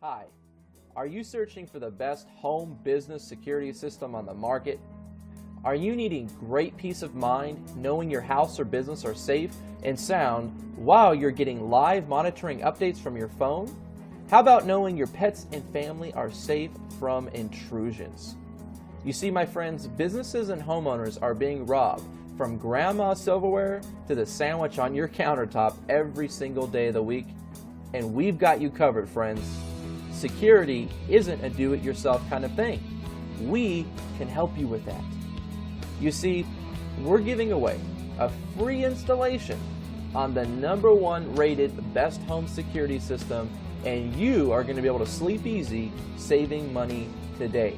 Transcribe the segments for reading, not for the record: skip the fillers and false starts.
Hi, are you searching for the best home business security system on the market? Are you needing great peace of mind knowing your house or business are safe and sound while you're getting live monitoring updates from your phone? How about knowing your pets and family are safe from intrusions? You see, my friends, businesses and homeowners are being robbed from grandma's silverware to the sandwich on your countertop every single day of the week, and we've got you covered, friends. Security isn't a do-it-yourself kind of thing. We can help you with that. You see, we're giving away a free installation on the #1 rated best home security system, and you are going to be able to sleep easy saving money today.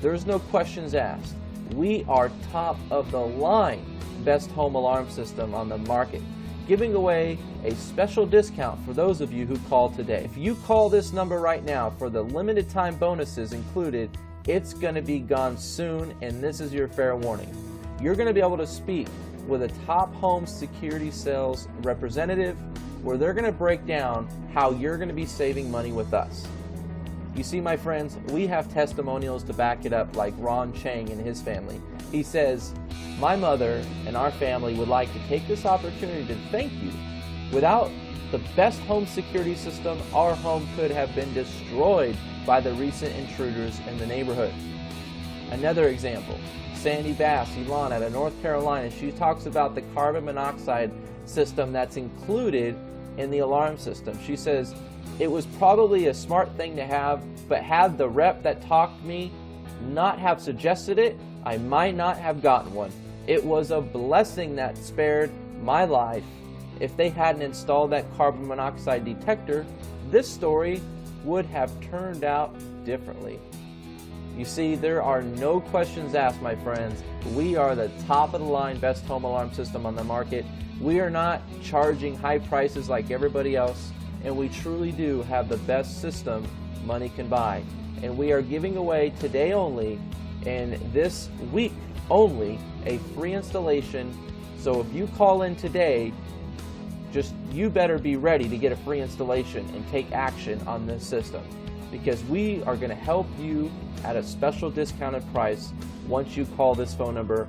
There's no questions asked. We are top of the line best home alarm system on the market, giving away a special discount for those of you who call today. If you call this number right now for the limited time bonuses included, it's going to be gone soon, and this is your fair warning. You're going to be able to speak with a top home security sales representative where they're going to break down how you're going to be saving money with us. You see, my friends, we have testimonials to back it up, like Ron Chang and his family. He says, "My mother and our family would like to take this opportunity to thank you. Without the best home security system, our home could have been destroyed by the recent intruders in the neighborhood." Another example, Sandy Bass, Elon out of North Carolina, she talks about the carbon monoxide system that's included in the alarm system. She says, "It was probably a smart thing to have, but had the rep that talked to me not have suggested it, I might not have gotten one. It was a blessing that spared my life. If they hadn't installed that carbon monoxide detector, this story would have turned out differently." You see, there are no questions asked, my friends. We are the top of the line best home alarm system on the market. We are not charging high prices like everybody else, and we truly do have the best system money can buy. And we are giving away today only, and this week only, a free installation. So if you call in today, you better be ready to get a free installation and take action on this system, because we are going to help you at a special discounted price once you call this phone number